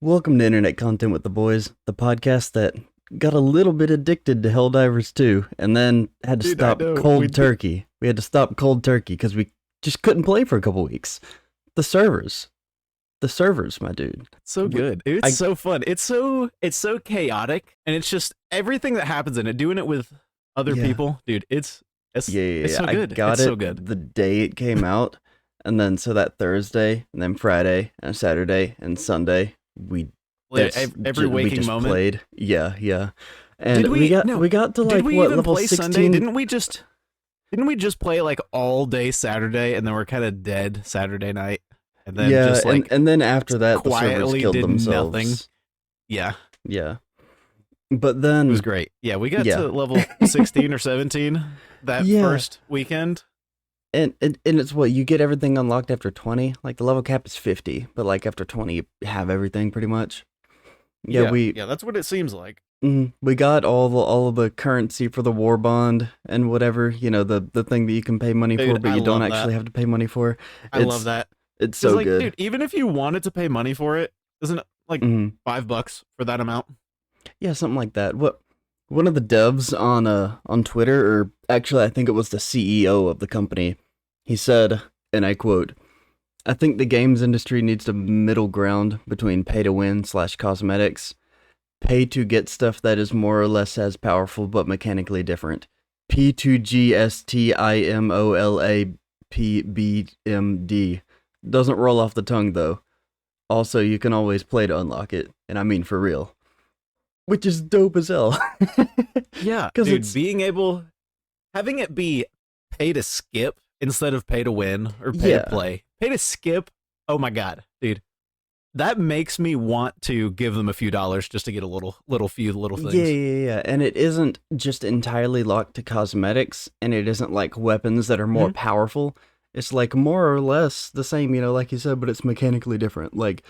Welcome to Internet Content with the Boys, the podcast that got a little bit addicted to Helldivers 2 and then had to Dude, I stop know. cold turkey. We had to stop cold turkey because we just couldn't play for a couple weeks. The servers. The servers, my dude. So good. It's so fun. It's so chaotic, and it's just everything that happens in it. Doing it with other Yeah. people, dude. It's so good. I got it's it so good. the day it came out, and then so that Thursday, and then Friday, and Saturday, and Sunday, Like, every we waking just moment. played. Yeah. And Did we got no, we got to Did like we what even level play 16? Sunday? Didn't we just play like all day Saturday, and then we're kind of dead Saturday night, and then Yeah, just like and then after that, the servers quietly killed did themselves. nothing. Yeah, Yeah, but it then was great. Yeah, we got Yeah. to level 16 or 17 that Yeah. first weekend. and it's what you get everything unlocked after 20. Like the level cap is 50, but like after 20, you have everything pretty much. Yeah, Yeah, that's what it seems like. we got all of the currency for the war bond and whatever, the thing that you can pay money for, Dude, but I you don't love actually that. have to pay money for. I love that. It's 'Cause, so like, good. dude, even if you wanted to pay money for it, isn't it like Mhm. $5 for that amount? Yeah, something like that. What one of the devs on Twitter, or actually I think it was the CEO of the company, he said, and I quote, "I think the games industry needs a middle ground between pay to win / cosmetics, pay to get stuff that is more or less as powerful but mechanically different. P2GSTIMOLAPBMD. Doesn't roll off the tongue though. Also, you can always play to unlock it, and I mean for real." Which is dope as hell. Yeah, 'Cause dude, it's having it be pay to skip instead of pay to win or pay Yeah. to play. Pay to skip. Oh my god, dude. That makes me want to give them a few dollars just to get a few little things. Yeah. And it isn't just entirely locked to cosmetics, and it isn't like weapons that are more powerful. It's like more or less the same, like you said, but it's mechanically different. Like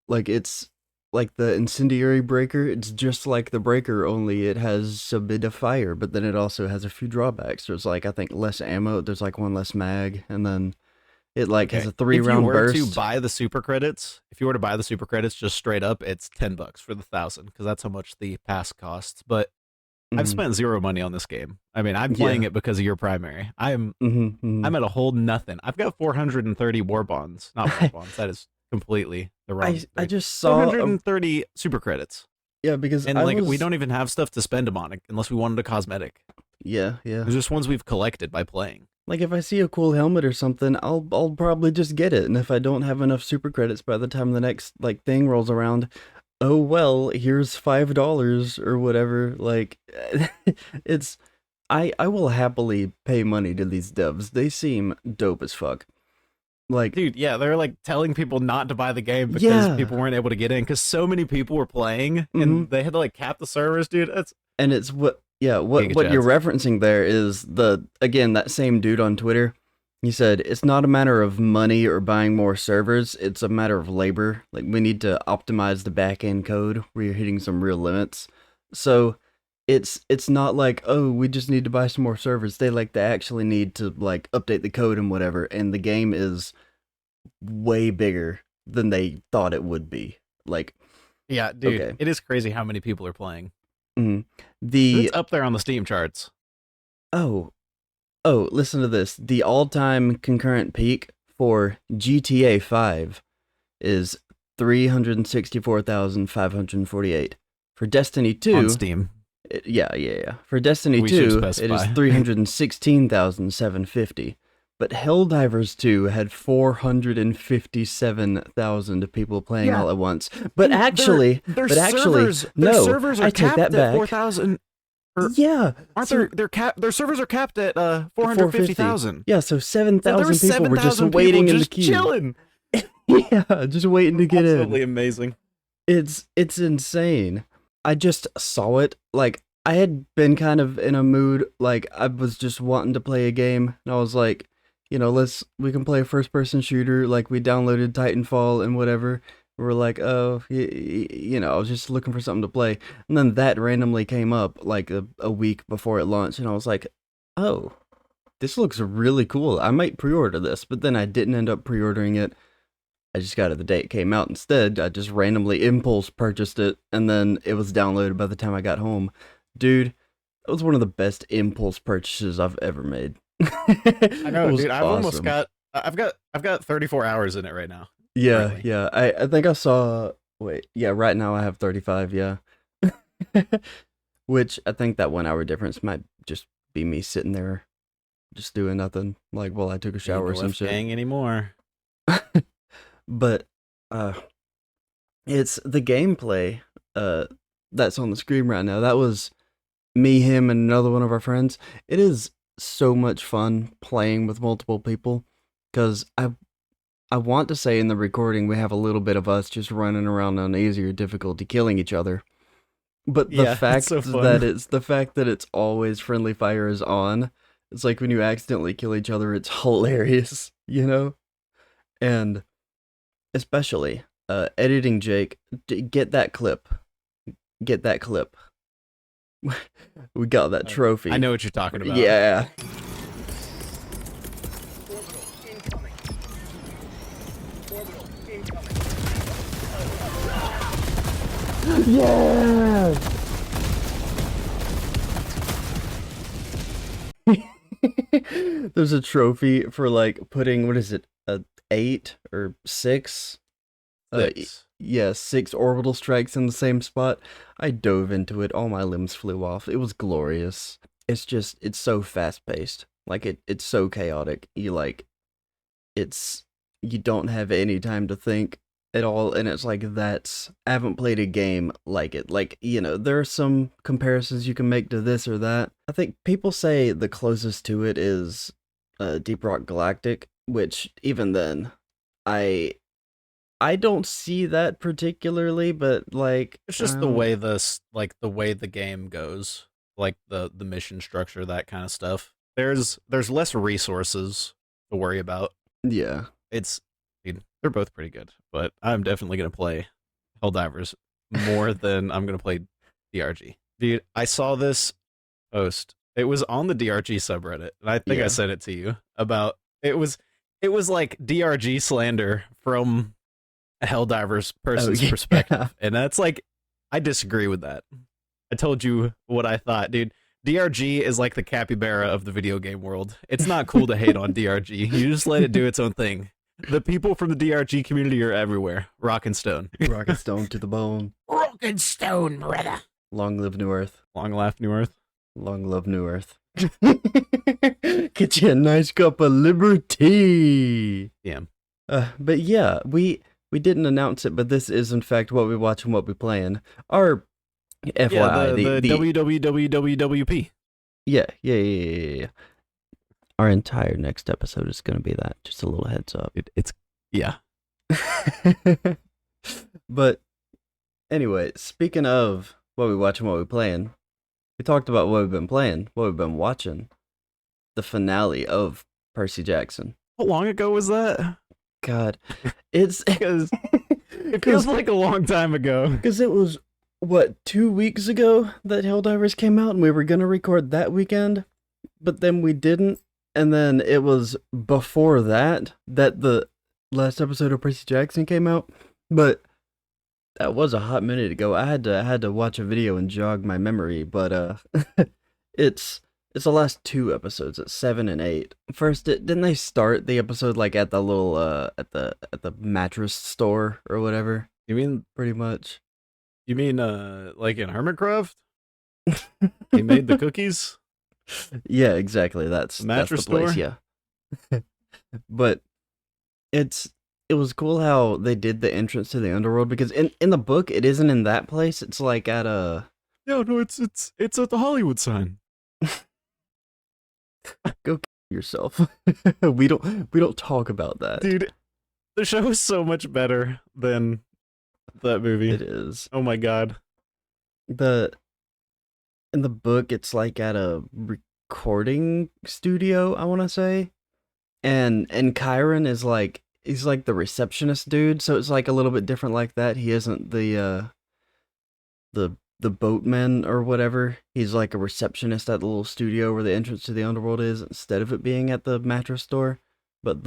it's like the incendiary breaker, it's just like the breaker, only it has a bit of fire, but then it also has a few drawbacks. There's like, I think, less ammo, there's like one less mag, and then it like has a 3-round burst. If you were to buy the super credits, just straight up, it's $10 for the 1,000 because that's how much the pass costs. But I've Mhm. spent zero money on this game. I mean, I'm playing it because of your primary. I'm at a whole nothing. I've got 430 war bonds, not war bonds. That is completely the wrong. I just saw 430 super credits, yeah, because and we don't even have stuff to spend them on unless we wanted a cosmetic. Yeah. There's just ones we've collected by playing. Like if I see a cool helmet or something, I'll probably just get it. And if I don't have enough super credits by the time the next like thing rolls around, oh well, here's $5 or whatever. Like it's I will happily pay money to these devs. They seem dope as fuck. Like Dude, yeah, they're like telling people not to buy the game because Yeah. people weren't able to get in because so many people were playing and they had to like cap the servers, dude. and it's what Giga you're chats. referencing there is that same dude on Twitter. He said it's not a matter of money or buying more servers, it's a matter of labor. Like we need to optimize the back end code. We're hitting some real limits. So it's not like, oh, we just need to buy some more servers. They actually need to like update the code and whatever, and the game is way bigger than they thought it would be. Like Yeah, dude, Okay. it is crazy how many people are playing. mhm. the It's up there on the Steam charts. oh listen to this. The all-time concurrent peak for GTA 5 is 364,548. For Destiny 2, On Steam. yeah. For Destiny We should 2, it is specify. 316,750. But Helldivers 2 had 457,000 people playing Yeah. all at once. But Dude, actually, their actually, servers, no, servers are I take capped that at back. 4,000. Or Yeah, aren't so- their servers are capped at 450. 450,000. Yeah, so So there 7,000 were people were just 7,000 waiting people in the just queue. chilling. Yeah, just waiting to get Absolutely in. amazing. It's insane. I just saw it. Like I had been kind of in a mood, like I was just wanting to play a game, and I was like, we can play a first person shooter. Like we downloaded Titanfall and whatever. We're like, oh, I was just looking for something to play, and then that randomly came up like a week before it launched, and I was like, oh, this looks really cool. I might pre-order this, but then I didn't end up pre-ordering it. I just got it the day it came out instead. I just randomly impulse purchased it, and then it was downloaded by the time I got home. Dude, that was one of the best impulse purchases I've ever made. I know, It was dude. awesome. I've got 34 hours in it right now. Yeah, Currently. yeah. I think I saw. Wait, yeah. Right now I have 35. Yeah. Which I think that 1 hour difference might just be me sitting there, just doing nothing, like while I took a Ain't shower or no some F shit. gang anymore. But uh, it's the gameplay that's on the screen right now. That was me, him, and another one of our friends. It is so much fun playing with multiple people because I want to say in the recording we have a little bit of us just running around on easier difficulty killing each other. But Yeah, it's so fun. the fact that it's always friendly fire is on. It's like when you accidentally kill each other, it's hilarious, you know? And especially editing Jake, get that clip. Get that clip. We got that I trophy. know what you're talking about. Yeah. Yeah. There's a trophy for like putting what is it, a 8 or 6? Six. Yeah, 6 orbital strikes in the same spot. I dove into it. All my limbs flew off. It was glorious. It's so fast paced. Like it's so chaotic. It's you don't have any time to think at all, and it's like I haven't played a game like it. Like, there are some comparisons you can make to this or that. I think people say the closest to it is Deep Rock Galactic, which even then, I I don't see that particularly, but like, It's just the way the game goes, like the mission structure, that kind of stuff. There's less resources to worry about. yeah. It's I mean, they're both pretty good, but I'm definitely gonna play Helldivers more than I'm gonna play DRG. Dude, I saw this post. It was on the DRG subreddit, and I think I Yeah. sent it to you about it was like DRG slander from a Helldivers Oh person's yeah. perspective. And that's like I disagree with that. I told you what I thought, dude. DRG is like the capybara of the video game world. It's not cool to hate on DRG. You just let it do its own thing. The people from the DRG community are everywhere. Rock and stone. Rock and stone to the bone. Rock and stone, brother. Long live New Earth. Long laugh, New Earth. Long love New Earth. Get you a nice cup of liberty. Yeah. But yeah, we didn't announce it, but this is in fact what we watch and what we playing. Our FYI, the WWWWP. Yeah. Our entire next episode is going to be that. Just a little heads up. It's yeah. But anyway, speaking of what we watch and what we playing, we talked about what we've been playing, what we've been watching. The finale of Percy Jackson. How long ago was that? God, it's Because it feels like a long time ago. Because it was, what, 2 weeks ago that Helldivers came out, and we were going to record that weekend, but then we didn't, and then it was before that the last episode of Percy Jackson came out, but that was a hot minute ago. I had to watch a video and jog my memory, but it's the last 2 episodes, at 7 and 8. First, didn't they start the episode like at the little at the mattress store or whatever? You mean Pretty much. You mean like in Hermitcraft? He made the cookies? Yeah, exactly. That's The mattress the place. store? Yeah. But it was cool how they did the entrance to the underworld, because in the book it isn't in that place. It's like at a Yeah, no, it's at the Hollywood sign. go kill yourself. we don't talk about that. Dude, the show is so much better than that movie. It is. Oh my god. The In the book it's like at a recording studio, I want to say. And Kyron is like, he's like the receptionist dude, so it's like a little bit different like that. He isn't the boatman or whatever. He's like a receptionist at the little studio where the entrance to the underworld is, instead of it being at the mattress store. But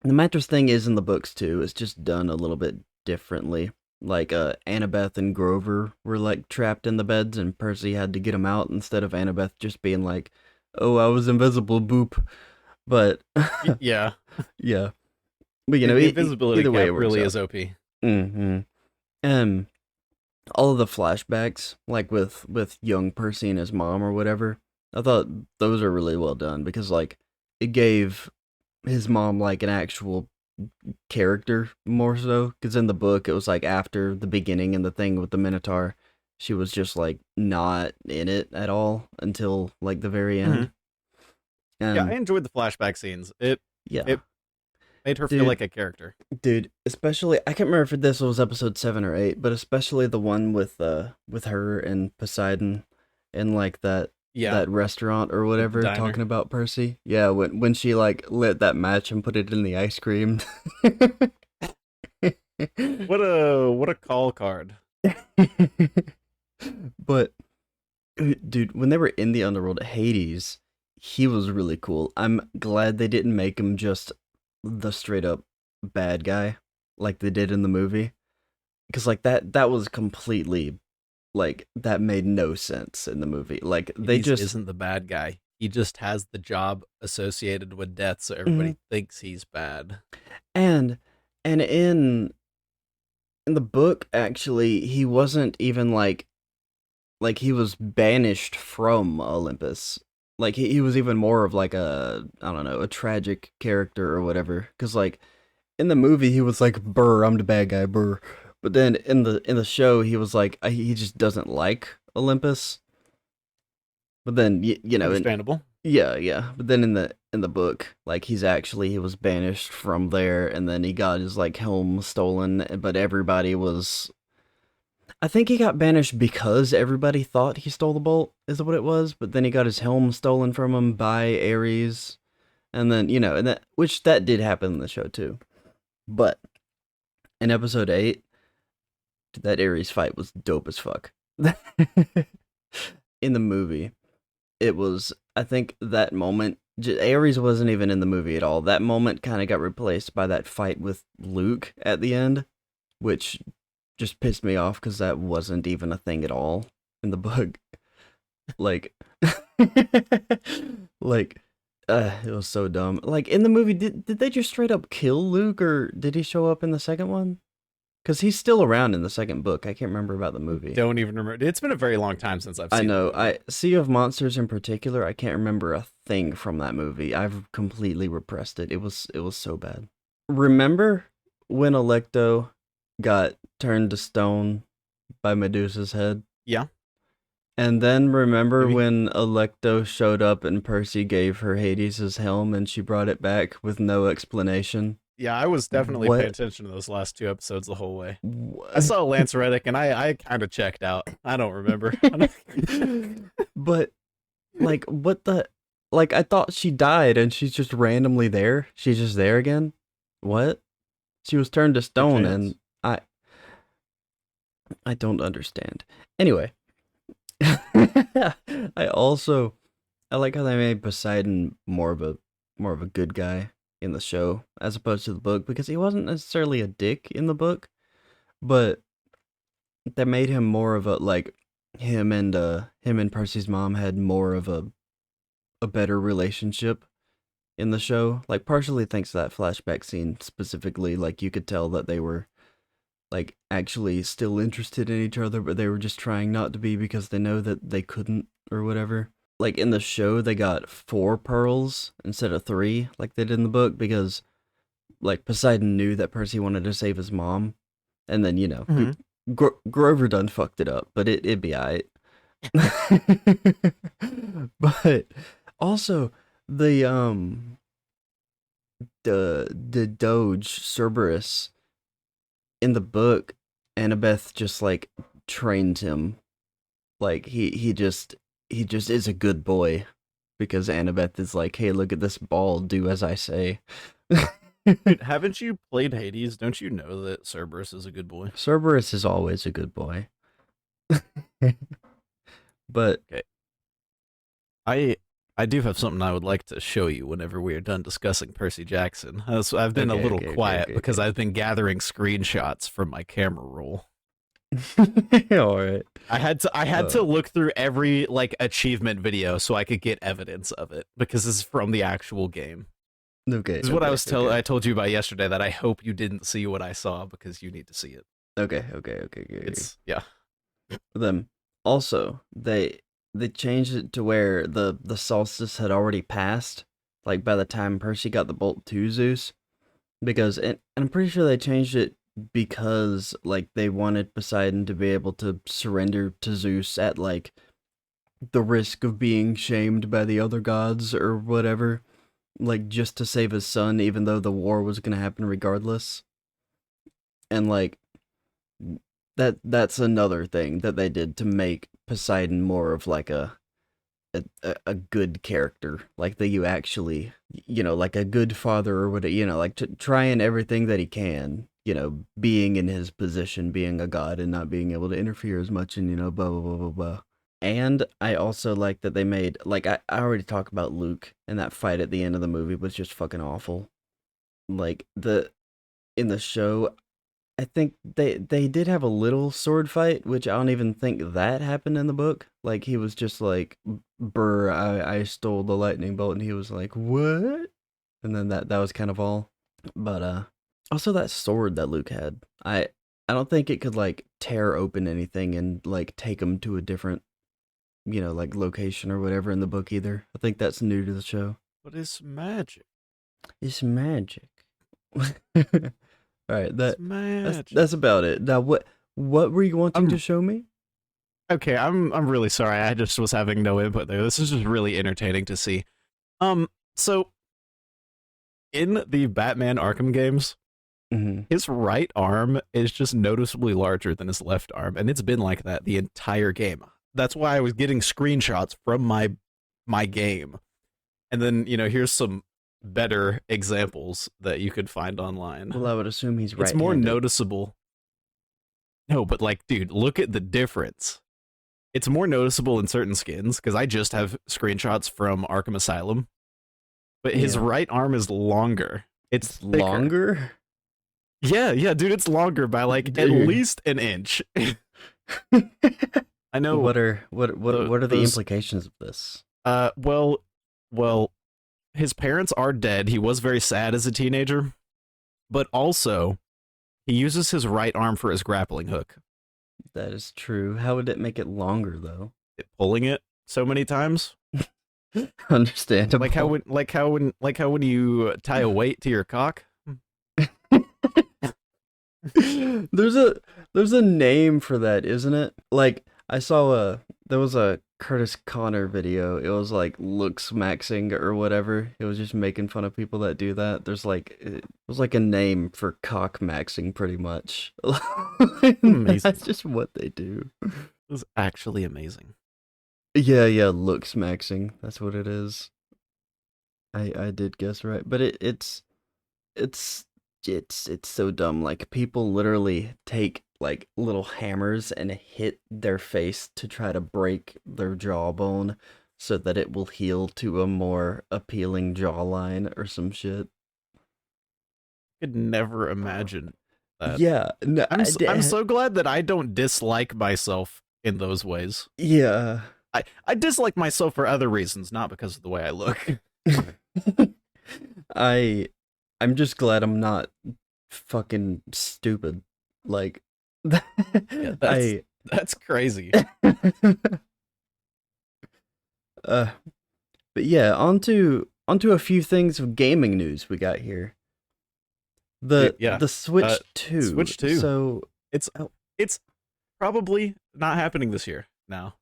The mattress thing is in the books too. It's just done a little bit differently. Like Annabeth and Grover were like trapped in the beds, and Percy had to get them out instead of Annabeth just being like, "Oh, I was invisible, boop." But Yeah, yeah, but the invisibility either way, cap it works really out. is OP. Mm-hmm. Um, all of the flashbacks, like with young Percy and his mom or whatever, I thought those are really well done because like it gave his mom like an actual character more so because in the book it was like after the beginning and the thing with the Minotaur, she was just like not in it at all until like the very Hmm. end. Yeah, I Um, enjoyed the flashback scenes. yeah, It made her feel dude, like a character. especially I can't remember if this was episode 7 or 8, but especially the one with her and Poseidon in like Yeah, that restaurant or at the whatever diner. talking about Percy. Yeah, when she like lit that match and put it in the ice cream. What a call card. But dude, when they were in the underworld, Hades, he was really cool. I'm glad they didn't make him just the straight up bad guy like they did in the movie, because like that was completely like that made no sense in the movie. Like they Hades just isn't the bad guy. He just has the job associated with death, so Mhm. everybody thinks he's bad. and and in the book actually he wasn't even like he was banished from Olympus. Like he was even more of like a I don't know, a tragic character or whatever. Cause like in the movie he was like, "Brr, I'm the bad guy, brr." But then in the show he was like he just doesn't like Olympus. But then you know, and Understandable. yeah, yeah. But then in the book, like he was banished from there, and then he got his like helm stolen. But everybody was I think he got banished because everybody thought he stole the bolt, is what it was. But then he got his helm stolen from him by Ares, and then you know, and that which that did happen in the show too. But in episode 8, that Ares fight was dope as fuck. In the movie, it was. I think that moment. Ares wasn't even in the movie at all. That moment kind of got replaced by that fight with Luke at the end, which just pissed me off because that wasn't even a thing at all in the book. Like, like, it was so dumb. Like in the movie, did they just straight up kill Luke, or did he show up in the second one? Because he's still around in the second book. I can't remember about the movie. Don't even remember. It's been a very long time since I've I seen the know. movie. I Sea of Monsters in particular. I can't remember a thing from that movie. I've completely repressed it. It was so bad. Remember when Electo got turned to stone by Medusa's head? Yeah, And then remember maybe. when Electo showed up and Percy gave her Hades' helm and she brought it back with no explanation? Yeah, I was definitely paying What? attention to those last two episodes the whole way. I What? saw Lance Reddick and I kind of checked out. I don't remember. But like what the like I thought she died and she's just randomly there. She's just there again. What? She was turned to Big stone and chance. I don't understand. Anyway, I also I like how they made Poseidon more of a good guy in the show as opposed to the book because he wasn't necessarily a dick in the book, but that made him more of a like him and Percy's mom had more of a better relationship in the show. Like partially thanks to that flashback scene specifically, like you could tell that they were like actually still interested in each other, but they were just trying not to be because they know that they couldn't or whatever. Like in the show, they got 4 pearls instead of 3, like they did in the book, because like Poseidon knew that Percy wanted to save his mom, and then you know Hmm. Grover done fucked it up, but it'd be alright. But also the the Doge Cerberus in the book, Annabeth just like trained him. Like he just is a good boy because Annabeth is like, "Hey, look at this ball, do as I say." Dude, haven't you played Hades? Don't you know that Cerberus is a good boy? Cerberus is always a good boy. But Okay. I I do have something I would like to show you whenever we are done discussing Percy Jackson. I've been a Okay, little okay, okay, quiet okay, because okay. I've been gathering screenshots from my camera roll. All right. I had to Uh, look through every like achievement video so I could get evidence of it because this is from the actual game. okay, This is what okay, okay, I told you about yesterday that I hope you didn't see what I saw because you need to see it. okay, okay, okay, okay. It's yeah. Them also they changed it to where the solstice had already passed, like by the time Percy got the bolt to Zeus. Because and I'm pretty sure they changed it because like they wanted Poseidon to be able to surrender to Zeus at like the risk of being shamed by the other gods or whatever, like just to save his son, even though the war was gonna happen regardless. And like that's another thing that they did to make Poseidon more of like a good character, like that you actually, like a good father or whatever, like trying everything that he can, being in his position, being a god and not being able to interfere as much, and blah blah blah blah blah. And I also like that they made, like, I already talked about Luke, and that fight at the end of the movie was just fucking awful. Like in the show, I think they did have a little sword fight, which I don't even think that happened in the book. Like he was just like, "Brr, I stole the lightning bolt," and he was like, "What?" And then that was kind of all. But also that sword that Luke had, I don't think it could like tear open anything and like take him to a different, like location or whatever in the book either. I think that's new to the show. What is magic? It's magic. All right, It's that's magic. that's about it. Now, what were you wanting to I'm show me? okay. I'm really sorry. I just was having no input there. This is just really entertaining to see. So in the Batman Arkham games, Hmm. his right arm is just noticeably larger than his left arm, and it's been like that the entire game. That's why I was getting screenshots from my game. And then, here's some better examples that you could find online. Well, I would assume he's It's more right-handed. noticeable. No, but like, dude, look at the difference. It's more noticeable in certain skins because I just have screenshots from Arkham Asylum, but his Yeah, right arm is longer. It's it's thicker. longer, Yeah, yeah, dude, it's longer by like at dude. least an inch. I know What are the those implications of this? well, his parents are dead. He was very sad as a teenager, but also he uses his right arm for his grappling hook, That is true. How would it make it longer though? pulling it so many times. Understandable. Like how when you tie a weight to your cock. there's a there's a name for that, isn't it? Like I saw there was a Curtis Connor video. It was like looks maxing or whatever. It was just making fun of people that do that. There's like it was like a name for cock maxing pretty much. Amazing. That's just what they do. It was actually amazing. Yeah, yeah, looks maxing. That's what it is. I did guess right. But it's it's so dumb. Like people literally take like little hammers and hit their face to try to break their jawbone so that it will heal to a more appealing jawline or some shit. Could never imagine that. Yeah, no, I'm so glad that I don't dislike myself in those ways. yeah. I dislike myself for other reasons, not because of the way I look. I I'm just glad I'm not fucking stupid. Like Yeah, I that's crazy. uh but yeah, onto a few things of gaming news we got here. Dude, The yeah. the Switch 2. Switch 2. So It's oh, it's probably not happening this year now.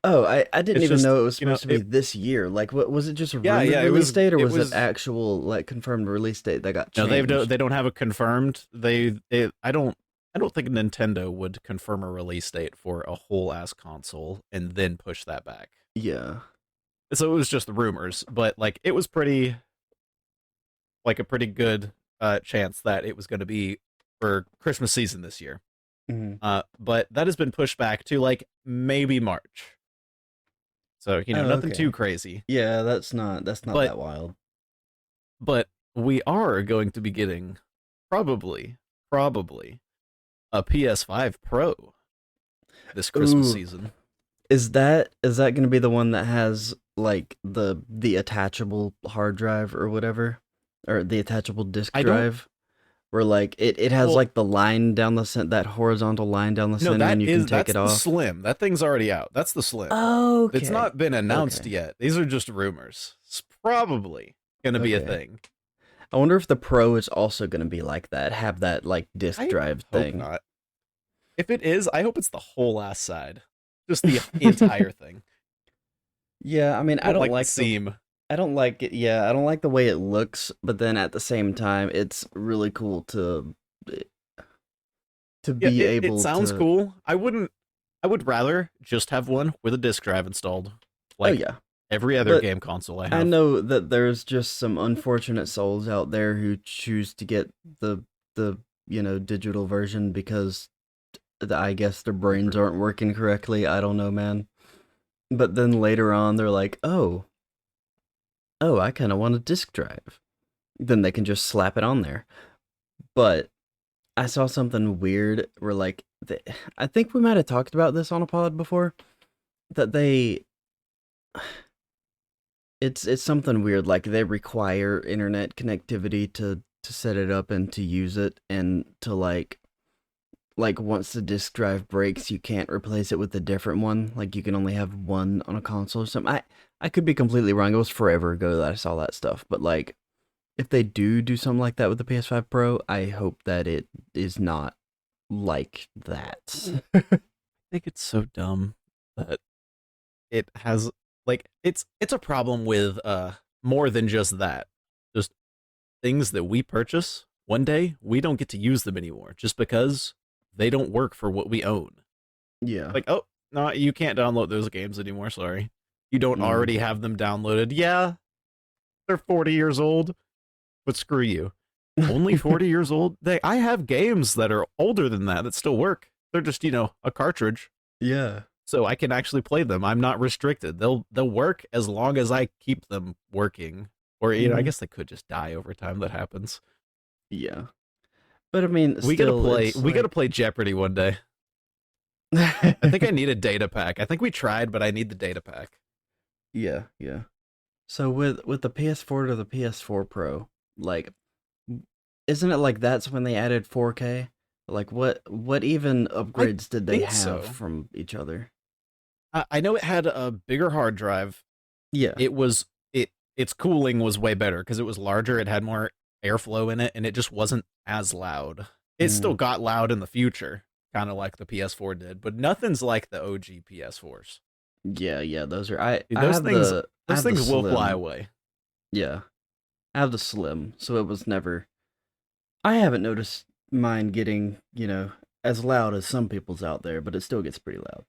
I didn't It's even just, know it was supposed to be this year. Like what was it, just a yeah, rumored yeah, release date, or it was it was actual like confirmed release date that got no, changed? they don't have a confirmed. I don't think Nintendo would confirm a release date for a whole ass console and then push that back. Yeah. So it was just rumors, but like it was pretty like a pretty good chance that it was going to be for Christmas season this year. Hmm. But that has been pushed back to like maybe March. So, Oh, nothing too okay. crazy. Yeah, that's not But that wild. but we are going to be getting probably a PS5 Pro this Christmas Ooh, season. is that going to be the one that has like the attachable hard drive or whatever, or the attachable disk I don't drive, where like it has well like the line down the center, that horizontal line down the no, center, and you can take that's it the off. Slim. That thing's already out. That's the Slim. It's Okay, not been announced okay, yet. These are just rumors. It's probably going to be a okay. thing. I wonder if the Pro is also going to be like that, have that like disk I drive hope thing. not. If it is, I hope it's the whole ass side. Just the entire thing. Yeah, I mean, I don't like the seam. I don't like it. Yeah, I don't like the way it looks, but then at the same time, it's really cool to Yeah, be it able sounds to. cool. I would rather just have one with a disk drive installed. Oh Like yeah, every other but game console I I have. know that there's just some unfortunate souls out there who choose to get the digital version because I guess their brains aren't working correctly. I don't know, man. But then later on, they're like, oh, I kind of want a disk drive. Then they can just slap it on there. But I saw something weird where I think we might have talked about this on a pod before, that it's something weird, like they require internet connectivity to set it up and to use it, and to like once the disk drive breaks, you can't replace it with a different one. Like you can only have one on a console or something. I could be completely wrong. It was forever ago that I saw that stuff, but like if they do something like that with the PS5 Pro, I hope that it is not like that. I think it's so dumb that it has it's a problem with more than just that. Just things that we purchase one day, we don't get to use them anymore just because they don't work for what we own. Yeah. Like, oh, no, you can't download those games anymore, sorry. You don't Mm. already have them downloaded. Yeah, they're 40 years old, but screw you. Only 40 years old? I have games that are older than that still work. They're just, a cartridge. Yeah. So I can actually play them. I'm not restricted. They'll work as long as I keep them working. Or I Hmm. guess they could just die over time. That happens. Yeah. But I mean, We gotta still, play. it's We gotta like. play Jeopardy one day. I think I need a data pack. I think we tried, but I need the data pack. Yeah, yeah. So with the PS4 to the PS4 Pro, like, isn't it like that's when they added 4K? Like, what even I upgrades did they think have so. from each other? I know it had a bigger hard drive. Yeah. It was its cooling was way better because it was larger. It had more airflow in it, and it just wasn't as loud. It still Mm. got loud in the future, kind of like the PS4 did, but nothing's like the OG PS4s. Yeah, yeah. Those are I Dude, I have the I those have the things will fly Slim. away. Yeah, I have the Slim, so it was never. I haven't noticed mine getting as loud as some people's out there, but it still gets pretty loud.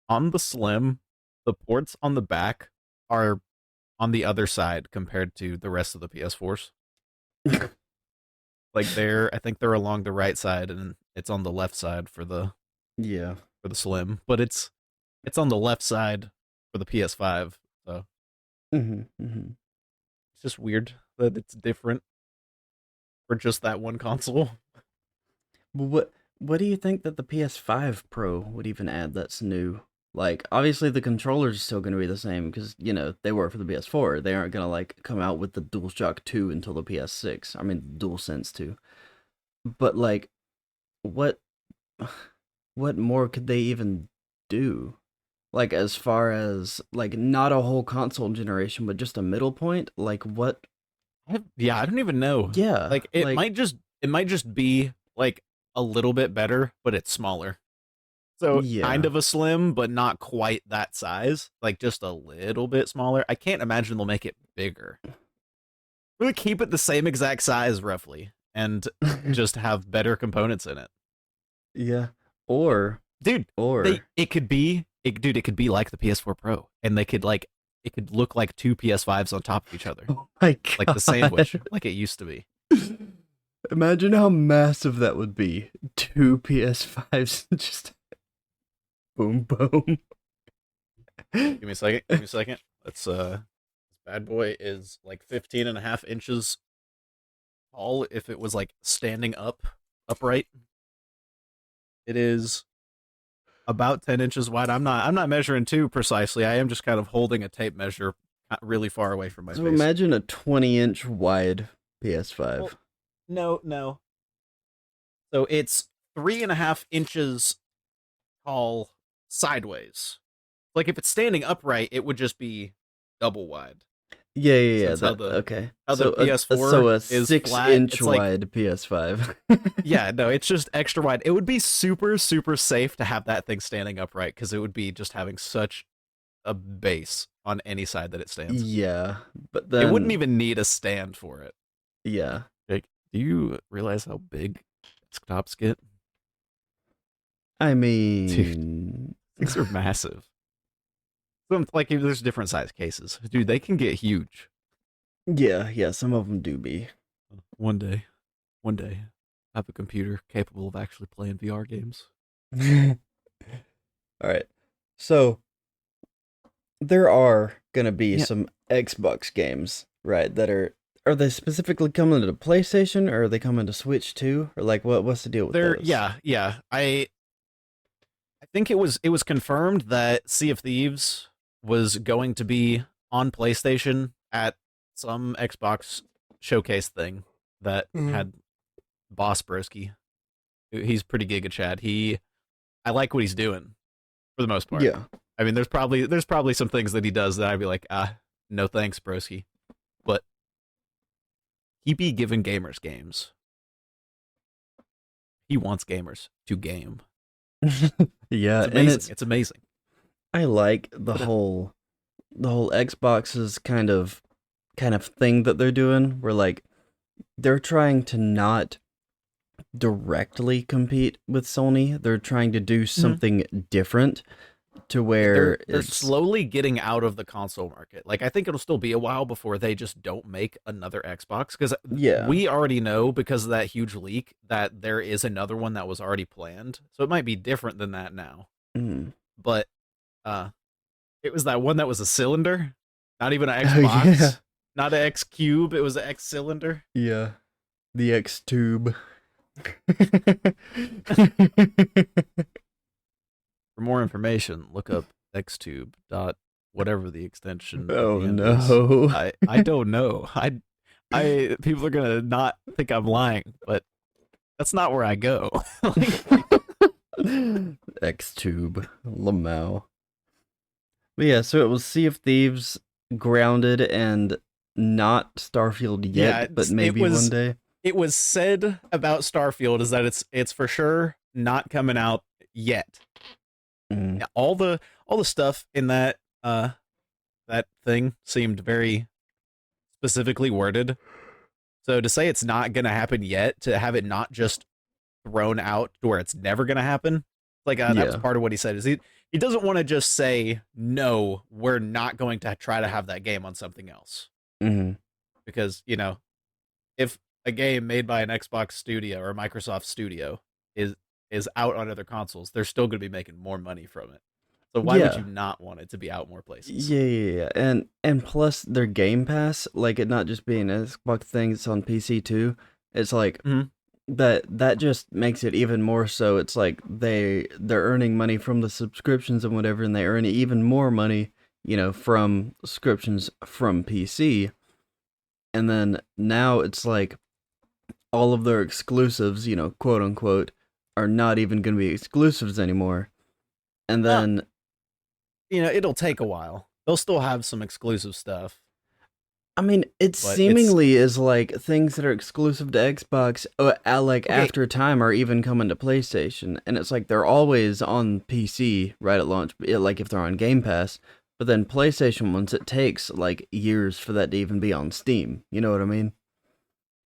On the Slim, the ports on the back are on the other side compared to the rest of the PS4s. Like I think they're along the right side, and it's on the left side Yeah. for the Slim, but it's on the left side for the PS5. So Mhm. Mhm. it's just weird that it's different for just that one console. But what do you think that the PS5 Pro would even add that's new? Like, obviously the controllers are still going to be the same because they were for the PS4. They aren't going to like come out with the DualShock 2 until the PS6. I mean, DualSense 2. But like, what what more could they even do? Like, as far as like not a whole console generation, but just a middle point. Like, what? Yeah, I don't even know. Yeah, Like it might just be like a little bit better, but it's smaller. So kind yeah, of a Slim, but not quite that size. Like just a little bit smaller. I can't imagine they'll make it bigger. Really keep it the same exact size roughly, and just have better components in it. yeah. Or Dude, or it could be like the PS4 Pro, and it could look like two PS5s on top of each other, oh my like the god. sandwich, like it used to be. Imagine how massive that would be. Two PS5s just boom boom. Give me a second. Give me a second. Let's this bad boy is like 15 and a half inches tall if it was like standing upright. It is about 10 inches wide. I'm not measuring too precisely. I am just kind of holding a tape measure really far away from my So face. imagine a 20-inch wide PS5. Well, no. So it's 3.5 inches tall sideways. Like if it's standing upright, it would just be double wide. Yeah. Since Okay. how So the PS4 so a is 6-inch it's like wide PS5. yeah, no, it's just extra wide. It would be super super safe to have that thing standing upright because it would be just having such a base on any side that it stands. Yeah, but It wouldn't then even need a stand for it. yeah, Like, do you realize how big desktops get? I Dude, mean, things are massive. Like, there's different size cases. Dude, they can get huge. yeah, some of them do be. One day, I have a computer capable of actually playing VR games. All right. So there are gonna be Yeah, some Xbox games, right? That are they specifically coming to PlayStation or are they coming to Switch too? Or like what's the deal with there. those? Yeah. I think it was confirmed that Sea of Thieves was going to be on PlayStation at some Xbox showcase thing that Mhm. had Boss Broski. He's pretty Giga Chad. I like what he's doing for the most part. Yeah. I mean, there's probably some things that he does that I'd be like, no thanks, Broski. But he be giving gamers games. He wants gamers to game. Yeah, It's and amazing. It's amazing. I like But the whole Xbox's kind of thing that they're doing where like they're trying to not directly compete with Sony. They're trying to do Mhm. something different to they're where they're it's slowly getting out of the console market. Like I think it'll still be a while before they just don't make another Xbox because yeah. we already know because of that huge leak that there is another one that was already planned. So it might be different than that now. Mm. But uh it was that one that was a cylinder, not even an Oh yeah. Xbox, not an X cube, it was an X cylinder. Yeah. The X tube. For more information, look up xtube dot whatever the extension at Oh the end is. no. I don't know. I people are gonna not think I'm lying, but that's not where I go. Like, X tube. lmao. But yeah, so it was Sea of Thieves, Grounded, and not Starfield yeah, yet, but maybe one day. it was said about Starfield is that it's for sure not coming out yet. Mm. Yeah, all the stuff in that thing seemed very specifically worded. So to say it's not gonna happen yet, to have it not just thrown out to where it's never gonna happen, like that was Yeah. part of what he said. Is he doesn't want to just say no, we're not going to try to have that game on something else Mm. because if a game made by an Xbox studio or a Microsoft studio is out on other consoles, they're still going to be making more money from it. So why would Yeah. you not want it to be out more places? Yeah. And plus their Game Pass, like it not just being an Xbox thing, it's on PC too. It's like Mhm. that just makes it even more so. It's like they're earning money from the subscriptions and whatever, and they earn even more money, from subscriptions from PC. And then now it's like all of their exclusives, quote unquote, are not even going to be exclusives anymore. And Uh, then it'll take a while. They'll still have some exclusive stuff, I mean, it but it's seemingly is like things that are exclusive to Xbox, like okay. after time, are even coming to PlayStation, and it's like they're always on PC right at launch, like if they're on Game Pass. But then PlayStation ones, it takes like years for that to even be on Steam. You know what I mean?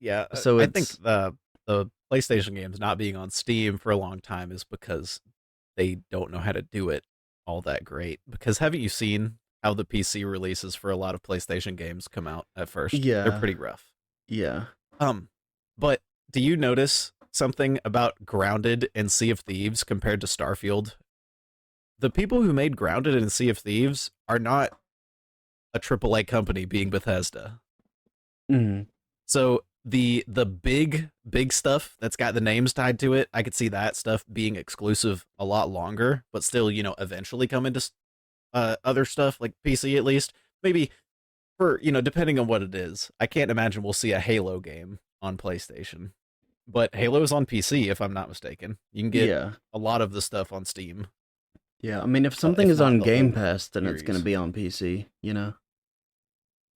Yeah, So I think it's the PlayStation games not being on Steam for a long time is because they don't know how to do it all that great. Because haven't you seen how the PC releases for a lot of PlayStation games come out at first? They're yeah, pretty rough. yeah. Um, but do you notice something about Grounded and Sea of Thieves compared to Starfield? the people who made Grounded and Sea of Thieves are not a AAA company, being Bethesda. Mm. So the big stuff that's got the names tied to it, I could see that stuff being exclusive a lot longer, but still, eventually come into other stuff like PC at least. Maybe for, depending on what it is. I can't imagine we'll see a Halo game on PlayStation. But Halo is on PC, if I'm not mistaken. You can get Yeah. a lot of the stuff on Steam. Yeah. I mean, if something If is not on the Game whole Pass, then it's going to series. be on PC, you know?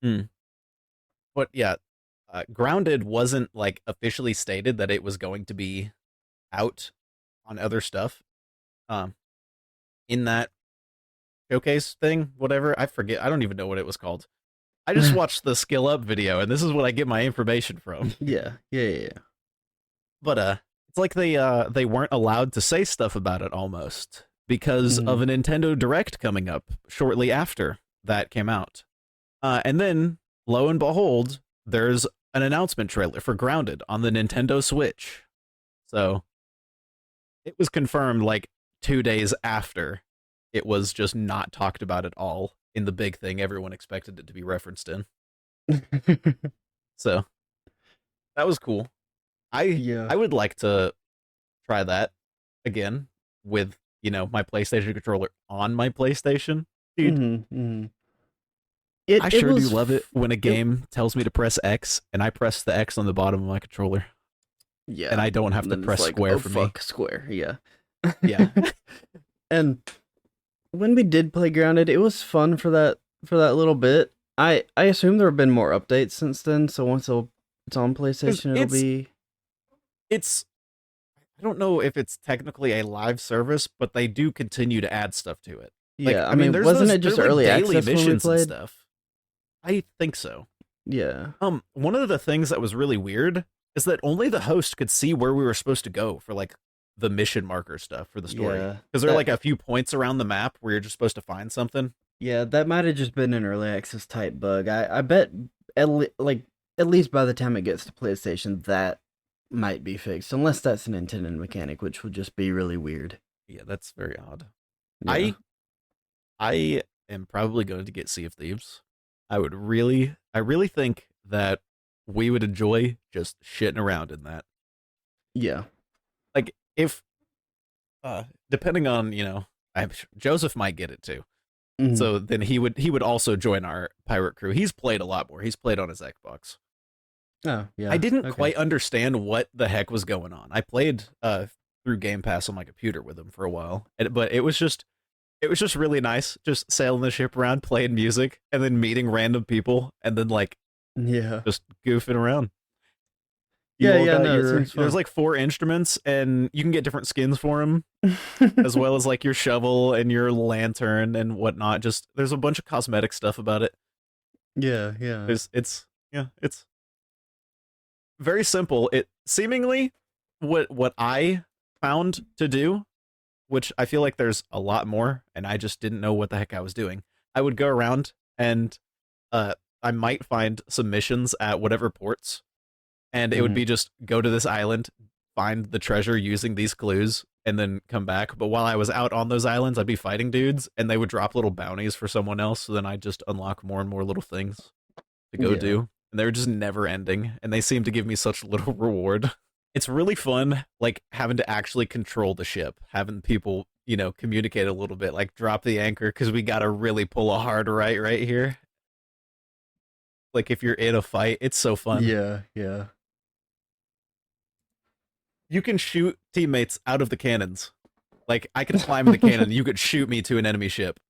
Hmm. But yeah, Grounded wasn't like officially stated that it was going to be out on other stuff. Um, in that showcase thing, whatever, I forget. I don't even know what it was called. I just watched the Skill Up video, and this is what I get my information from. Yeah. Yeah. Yeah. Yeah. But it's like they weren't allowed to say stuff about it almost because of Mhm. a Nintendo Direct coming up shortly after that came out. And then, lo and behold, there's an announcement trailer for Grounded on the Nintendo Switch. So it was confirmed like 2 days after it was just not talked about at all in the big thing everyone expected it to be referenced in. So that was cool. I Yeah. I would like to try that again with, my PlayStation controller on my PlayStation. Dude, Hmm. Hmm. I It sure do was love it when a it game tells me to press X and I press the X on the bottom of my controller and yeah. I don't have And to then it's press like, square oh for me. fuck, square. Yeah. Yeah. And when we did play Grounded, it was fun for that little bit. I assume there have been more updates since then. So once it's on Cuz PlayStation, it'll it's be it's I don't know if it's technically a live service, but they do continue to add stuff to it. Like, yeah. I I mean, mean, wasn't it there's just like early daily access when we missions and played? stuff. I think so. Yeah. One of the things that was really weird is that only the host could see where we were supposed to go for like the mission marker stuff for the story. Yeah. Because there are like a few points around the map where you're just supposed to find something. Yeah, that might have just been an early access type bug. I bet like at least by the time it gets to PlayStation, that might be fixed. Unless that's an intended mechanic, which would just be really weird. Yeah, that's very odd. Yeah. I I am probably going to get Sea of Thieves. I really think that we would enjoy just shitting around in that. Yeah. Like if depending on, Joseph might get it too. Mhm. So then he would also join our pirate crew. He's played a lot more. He's played on his Xbox. Oh, yeah. I didn't Okay. quite understand what the heck was going on. I played through Game Pass on my computer with him for a while, but it was just really nice, just sailing the ship around, playing music, and then meeting random people, and then like Yeah. just goofing around. You Yeah, all yeah, got no, it seems there's fun. like 4 instruments, and you can get different skins for them, as well as like your shovel and your lantern and whatnot. Just there's a bunch of cosmetic stuff about it. Yeah, yeah. It's very simple. It seemingly what I found to do, which I feel like there's a lot more, and I just didn't know what the heck I was doing. I would go around and uh, I might find some missions at whatever ports, and it would Mhm. be just go to this island, find the treasure using these clues, and then come back. But while I was out on those islands, I'd be fighting dudes, and they would drop little bounties for someone else. So then I just unlock more and more little things to go Yeah. do, and they were just never ending, and they seem to give me such little reward. It's really fun, like having to actually control the ship, having people, communicate a little bit, like drop the anchor because we gotta really pull a hard right here. Like if you're in a fight, it's so fun. Yeah, yeah. You can shoot teammates out of the cannons. Like I could climb in the cannon, you could shoot me to an enemy ship.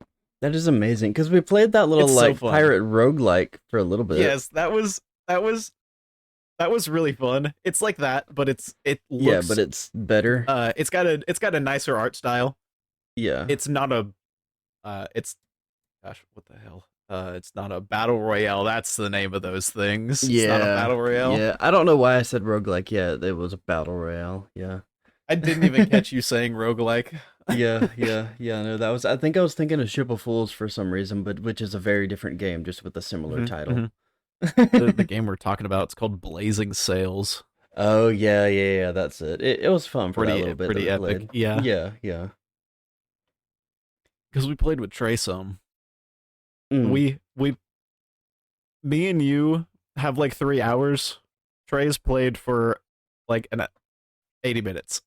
That is amazing because we played that little It's so like fun. pirate roguelike for a little bit. Yes, that was really fun. It's like that, but it Yeah, looks but it's better. it's got a nicer art style. Yeah. It's not a it's gosh, what the hell? It's not a battle royale. That's the name of those things. It's not a Yeah. battle royale. Yeah. I don't know why I said roguelike. Yeah, it was a battle royale. Yeah. I didn't even catch you saying roguelike. Yeah, yeah, yeah. No, that was. I think I was thinking of Ship of Fools for some reason, but which is a very different game, just with a similar Mhm, title. mhm. The game we're talking about, it's called Blazing Sails. Oh yeah, yeah, yeah. That's it. It was fun for that little bit that Pretty we epic. played. Yeah. Yeah, yeah. because we played with Trey some. Mm. We me and you have like 3 hours. Trey's played for like 80 minutes.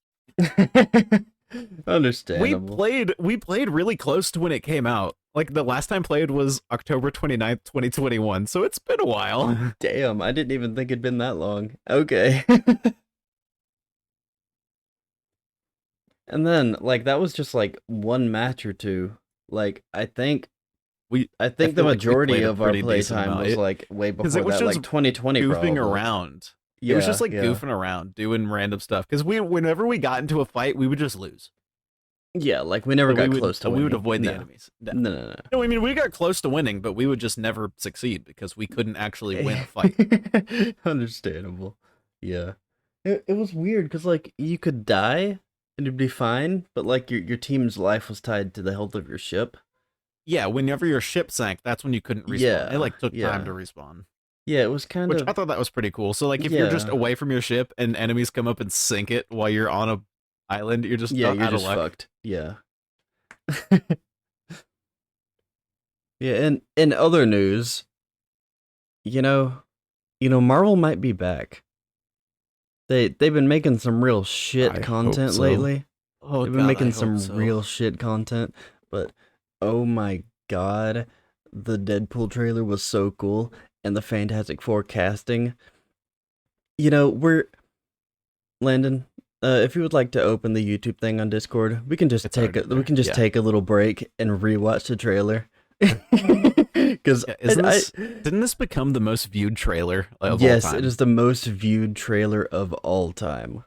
Understandable. We played really close to when it came out. Like the last time played was October 29th, 2021. So it's been a while. Damn, I didn't even think it'd been that long. Okay. And then, like, that was just like one match or two. Like, I think the feel like we majority played a of our pretty decent playtime amount. was like way Because it before was that, just like 2020 goofing probably. around. Yeah, It was just like yeah. goofing around, doing random stuff. Because whenever we got into a fight, we would just lose. Yeah, like we never So got close to we would winning. avoid the No. enemies. No. No. No, I mean we got close to winning, but we would just never succeed because we couldn't actually win a fight. Understandable. Yeah. It was weird because like you could die and it'd be fine, but like your team's life was tied to the health of your ship. Yeah, whenever your ship sank, that's when you couldn't respawn. Yeah, It like took yeah. time to respawn. Yeah, it was kind Which of I thought that was pretty cool. So like if you're just yeah. away from your ship and enemies come up and sink it while you're on a island, you're just Yeah, you're out of just luck. fucked. Yeah. Yeah, and in other news, you know, Marvel might be back. They've been making some real shit I hope content so. lately. Oh They've been god, making I some hope so. real shit content, but oh my god, the Deadpool trailer was so cool, and the Fantastic Four casting. Landon. If you would like to open the YouTube thing on Discord, we can just It's already there. Yeah. take a little break and rewatch the trailer. Because Yeah, didn't this become the most viewed trailer of all yes, time? it is the most viewed trailer of all time.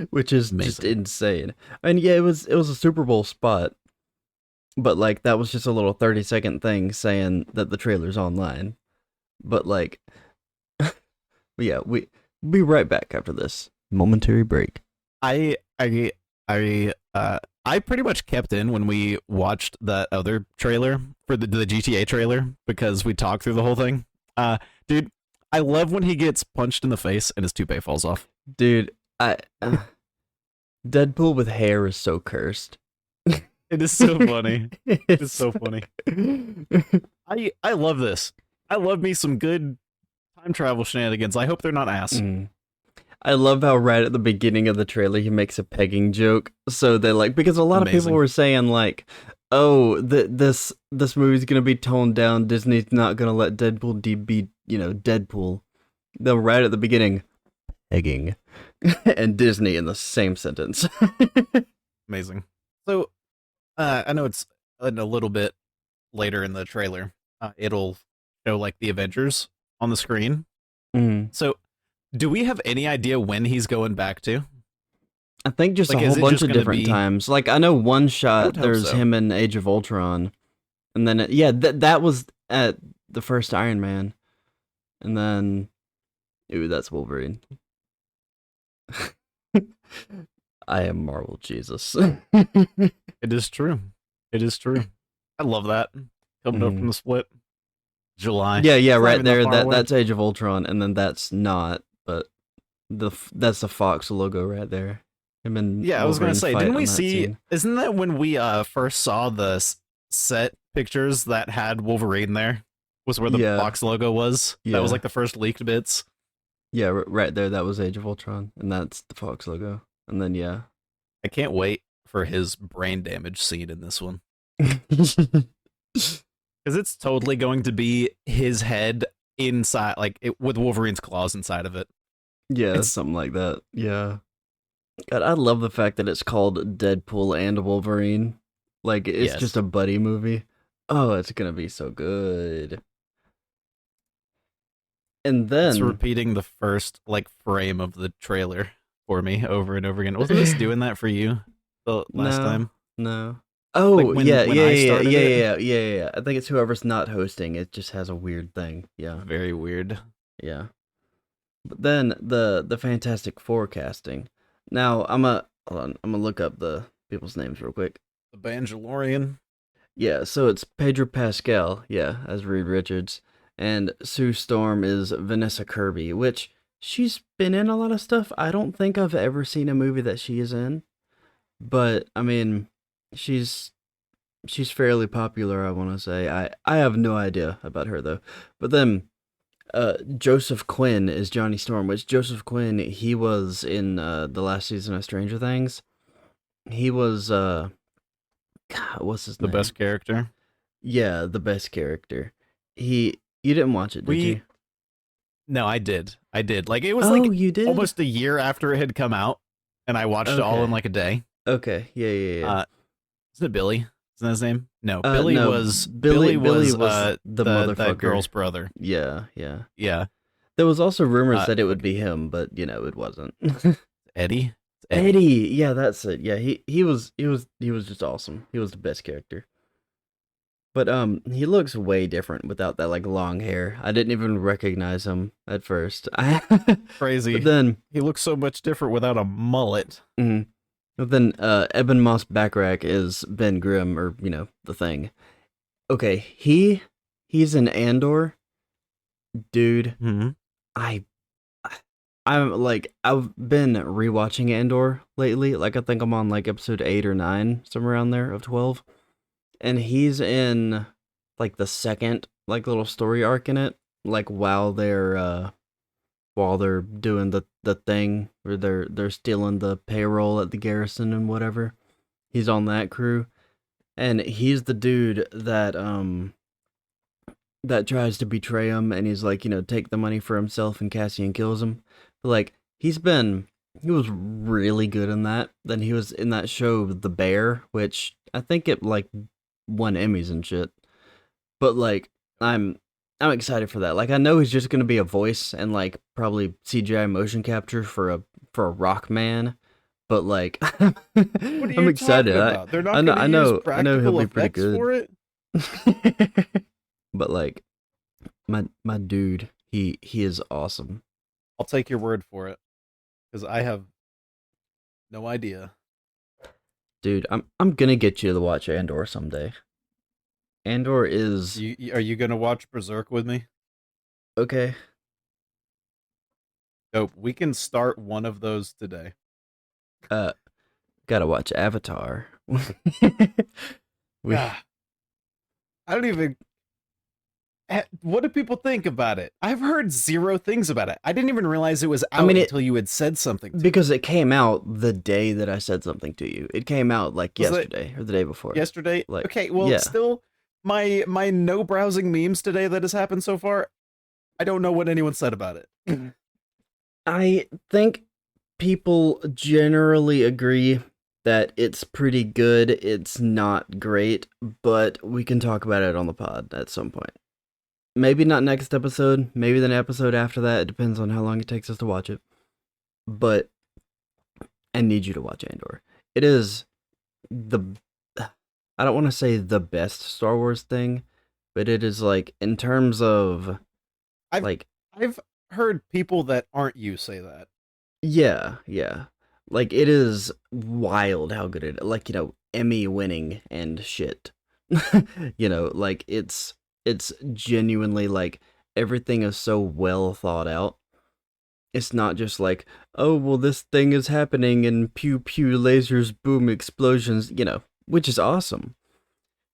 Which is just Amazing. insane. And yeah, it was a Super Bowl spot. But like that was just a little 30-second thing saying that the trailer's online. But like but yeah, we'll be right back after this momentary break. I pretty much kept in when we watched that other trailer for the GTA trailer because we talked through the whole thing. Dude, I love when he gets punched in the face and his toupee falls off. Dude, Deadpool with hair is so cursed. It is so funny. It's so funny. I love this. I love me some good time travel shenanigans. I hope they're not ass. Mm. I love how right at the beginning of the trailer he makes a pegging joke. So they like because a lot of people were saying like, "Oh, this movie's gonna be toned down. Disney's not gonna let Deadpool be Deadpool." Then right at the beginning, pegging, and Disney in the same sentence. Amazing. So, I know it's a little bit later in the trailer. It'll show like the Avengers on the screen. Mm. So, do we have any idea when he's going back to? I think just Like, a is whole it bunch just of gonna different be- times. Like I know one I shot would hope there's so. him in Age of Ultron, and then that was at the first Iron Man, and then that's Wolverine. I am Marvel Jesus. It is true. It is true. I love that. Coming up Mhm. from the split. July. Yeah, It's not right even that there. far away. That's Age of Ultron, and then that's not. But that's the Fox logo right there. Him and Yeah, I was gonna Wolverine say, fight didn't on we that see? scene. Isn't that when we first saw the set pictures that had Wolverine there? Was where the Yeah. Fox logo was. That was Yeah. like the first leaked bits. Yeah, right there. That was Age of Ultron, and that's the Fox logo. And then yeah. I can't wait for his brain damage scene in this one because it's totally going to be his head inside, with Wolverine's claws inside of it. Yeah, It's- something like that. Yeah. God, I love the fact that it's called Deadpool and Wolverine. Like, it's Yes. just a buddy movie. Oh, it's gonna be so good. And It's then, repeating the first frame of the trailer for me over and over again. Wasn't this doing that for you the last No. time? no. Oh, Like, when yeah, I started it? yeah. I think it's whoever's not hosting. It just has a weird thing. Yeah, Very weird. yeah. But then the Fantastic Four casting. Now, hold on, I'm gonna look up the people's names real quick. The Banjalorian. Yeah, so it's Pedro Pascal, yeah, as Reed Richards, and Sue Storm is Vanessa Kirby, which she's been in a lot of stuff. I don't think I've ever seen a movie that she is in, but I mean, she's she's fairly popular, I want to say. I have no idea about her though. But then Joseph Quinn is Johnny Storm, which Joseph Quinn, he was in the last season of Stranger Things. He was God, what's his The name? best character. Yeah, the best character. You didn't watch it, did you? No, I did. I did. Like it was Oh, like you did? almost a year after it had come out, and I watched it all in Okay. like a day. Okay. Yeah, yeah, yeah. Isn't it Billy? Isn't that his name? No, Billy No, was Billy was the that motherfucker. girl's brother. Yeah, yeah. Yeah. There was also rumors Uh, that it would be him, but it wasn't. Eddie. Eddie, yeah, that's it. Yeah, he was just awesome. He was the best character. But he looks way different without that like long hair. I didn't even recognize him at first. Crazy. But then He looks so much different without a mullet. mhm. But then Eben Moss Backrack is Ben Grimm, or the Thing. Okay, he's an Andor dude. Mm-hmm. I I'm like, I've been rewatching Andor lately. Like I think I'm on like episode 8 or 9, somewhere around there of 12. And he's in like the second like little story arc in it, like while they're doing the thing where they're stealing the payroll at the garrison and whatever. He's on that crew, and he's the dude that tries to betray him, and he's like, take the money for himself, and Cassian kills him. But like he was really good in that. Then he was in that show The Bear, which I think it like won Emmys and shit. But like I'm excited for that. Like I know he's just gonna be a voice and like probably CGI motion capture for a rock man. But like What are you I'm excited. talking about? They're not I know going to use I know he'll practical be pretty effects good. for it? But like my dude, he is awesome. I'll take your word for it, because I have no idea. Dude, I'm gonna get you to watch Andor someday. Andor is Are you going to watch Berserk with me? okay. Dope. We can start one of those today. Gotta watch Avatar. we Ah, I don't even. What do people think about it? I've heard zero things about it. I didn't even realize it was out until you had said something. Because it came out the day that I said something to you. It came out like yesterday or the day before. Yesterday? Like, okay, well, yeah. still, my no browsing memes today that has happened so far, I don't know what anyone said about it. I think people generally agree that it's pretty good. It's not great, but we can talk about it on the pod at some point. Maybe not next episode, maybe the episode after that. It depends on how long it takes us to watch it. But I need you to watch Andor. It is I don't want to say the best Star Wars thing, but it is like in terms of I've heard people that aren't you say that. Yeah. Like it is wild how good it, like, Emmy winning and shit. Like it's genuinely like everything is so well thought out. It's not just like, oh well, this thing is happening and pew pew lasers, boom, explosions, which is awesome.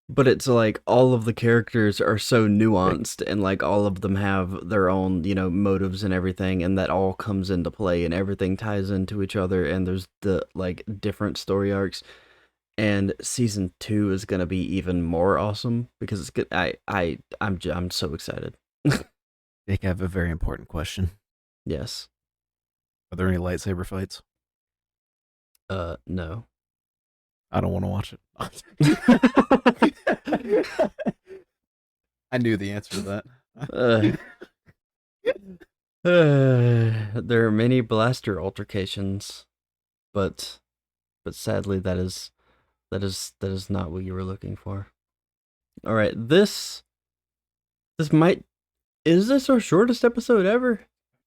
But it's like all of the characters are so nuanced, and like all of them have their own, motives and everything, and that all comes into play, and everything ties into each other, and there's the like different story arcs. And season 2 is gonna be even more awesome because it's good. I'm so excited. Jake, I have a very important question. Yes. Are there any lightsaber fights? No. I don't want to watch it. I knew the answer to that. There are many blaster altercations, but sadly that is not what you were looking for. All right, this might, is this our shortest episode ever?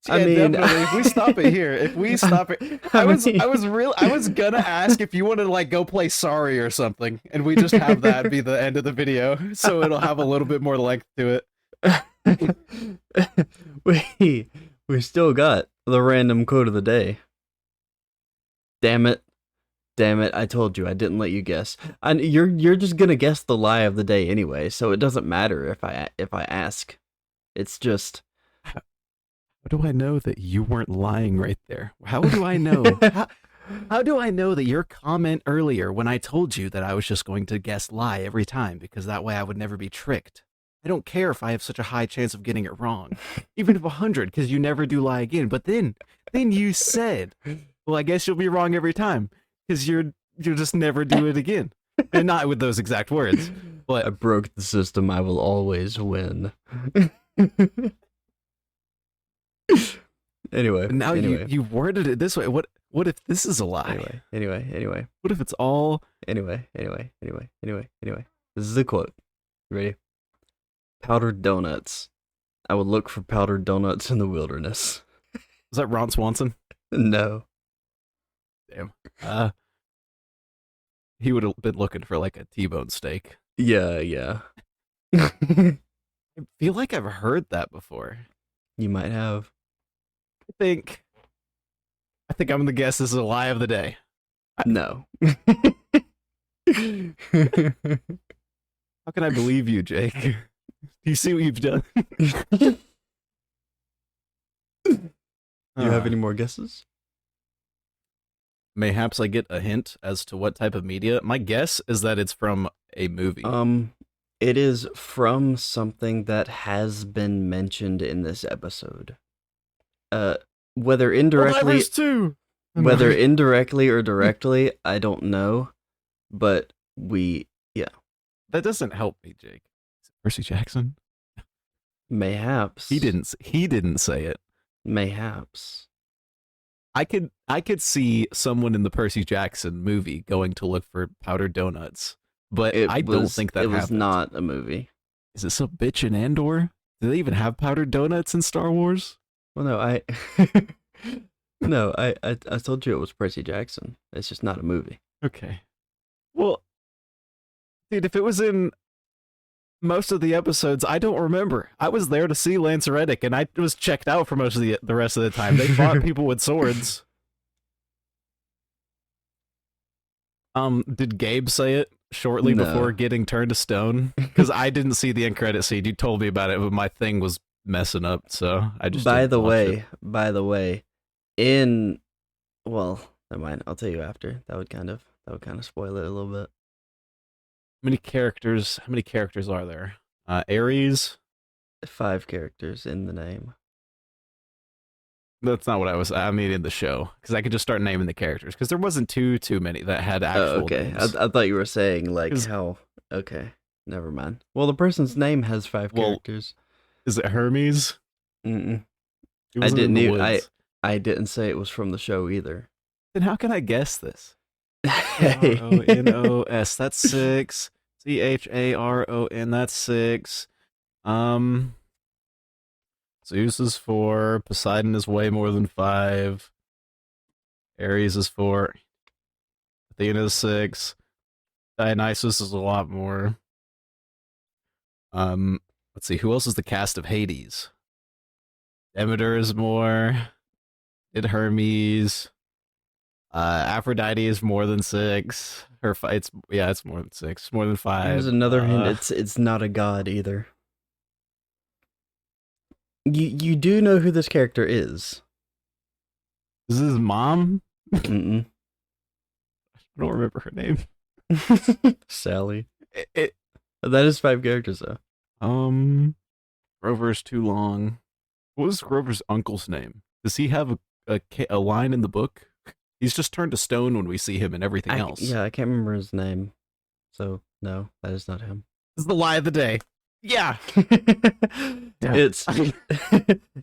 Yeah, I mean, definitely. If we stop it here, I was gonna ask if you want to like go play Sorry or something, and we just have that be the end of the video, so it'll have a little bit more length to it. we still got the random quote of the day. Damn it. Damn it! I told you I didn't let you guess. And you're just gonna guess the lie of the day anyway, so it doesn't matter if I ask. It's just. How do I know that you weren't lying right there? How do I know? How do I know that your comment earlier when I told you that I was just going to guess lie every time because that way I would never be tricked? I don't care if I have such a high chance of getting it wrong, even if 100, because you never do lie again. But then you said, "Well, I guess you'll be wrong every time because you'll just never do it again," and not with those exact words. But I broke the system. I will always win. Anyway, now you worded it this way. What if this is a lie? Anyway. What if it's all Anyway. This is a quote. You ready? Powdered donuts. I would look for powdered donuts in the wilderness. Was that Ron Swanson? No. Damn. He would have been looking for like a T-bone steak. Yeah. I feel like I've heard that before. You might have. I think I'm gonna guess this is a lie of the day. No. How can I believe you, Jake? Do you see what you've done? Do you have any more guesses? Mayhaps I get a hint as to what type of media. My guess is that it's from a movie. It is from something that has been mentioned in this episode. Whether indirectly, whether indirectly or directly, I don't know. But that doesn't help me, Jake. Is it Percy Jackson? Mayhaps He didn't say it. Mayhaps. I could see someone in the Percy Jackson movie going to look for powdered donuts, but I don't think that it was happened. not a movie. Is it some bitch in Andor? Do they even have powdered donuts in Star Wars? Well, no, I told you it was Percy Jackson. It's just not a movie. Okay. Well, dude, if it was in most of the episodes, I don't remember. I was there to see Lance Reddick, and I was checked out for most of the rest of the time. They fought people with swords. Did Gabe say it shortly before getting turned to stone? Because I didn't see the end credit scene. You told me about it, but my thing was messing up, so I just. By the way, well, never mind. I'll tell you after. That would kind of spoil it a little bit. How many characters are there? Ares? 5 characters in the name. That's not what I mean in the show, because I could just start naming the characters, because there wasn't too many that had actual okay. names. I thought you were saying like how. Okay, never mind. Well, the person's name has 5 characters. Is it Hermes? I didn't say it was from the show either. Then how can I guess this? Hey. Charonos, that's 6. Charon, that's 6. Zeus is 4. Poseidon is way more than 5. Ares is 4. Athena is 6. Dionysus is a lot more. Let's see, who else is the cast of Hades? Demeter is more. Did Hermes. Aphrodite is more than 6. It's more than 6. More than 5. There's another hint. It's not a god either. You do know who this character is. Is this his mom? Mm-mm. I don't remember her name. Sally. That is 5 characters though. Grover's too long. What was Grover's uncle's name? Does he have a line in the book? He's just turned to stone when we see him and everything else. Yeah, I can't remember his name. So, no, that is not him. This is the lie of the day. Yeah.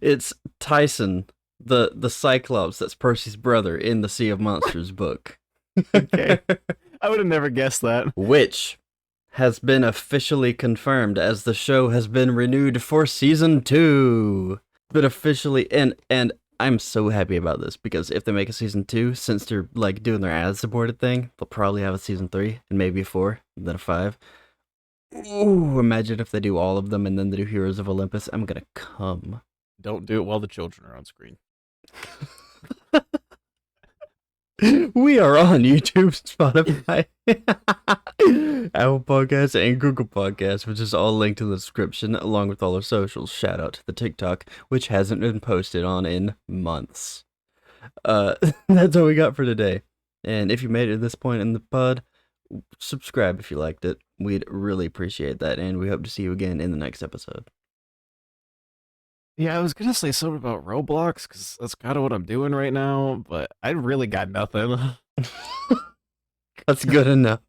It's Tyson, the Cyclops that's Percy's brother in the Sea of Monsters book. Okay. I would have never guessed that. Which has been officially confirmed as the show has been renewed for season 2. But officially, and I'm so happy about this, because if they make a season 2, since they're like doing their ad-supported thing, they'll probably have a season 3 and maybe a 4, and then a 5. Ooh, imagine if they do all of them and then they do Heroes of Olympus. I'm gonna come. Don't do it while the children are on screen. We are on YouTube, Spotify, Apple Podcasts, and Google Podcasts, which is all linked in the description, along with all our socials. Shout out to the TikTok, which hasn't been posted on in months. That's all we got for today. And if you made it to this point in the pod, subscribe if you liked it. We'd really appreciate that, and we hope to see you again in the next episode. Yeah, I was gonna say something about Roblox because that's kind of what I'm doing right now, but I really got nothing. That's good enough.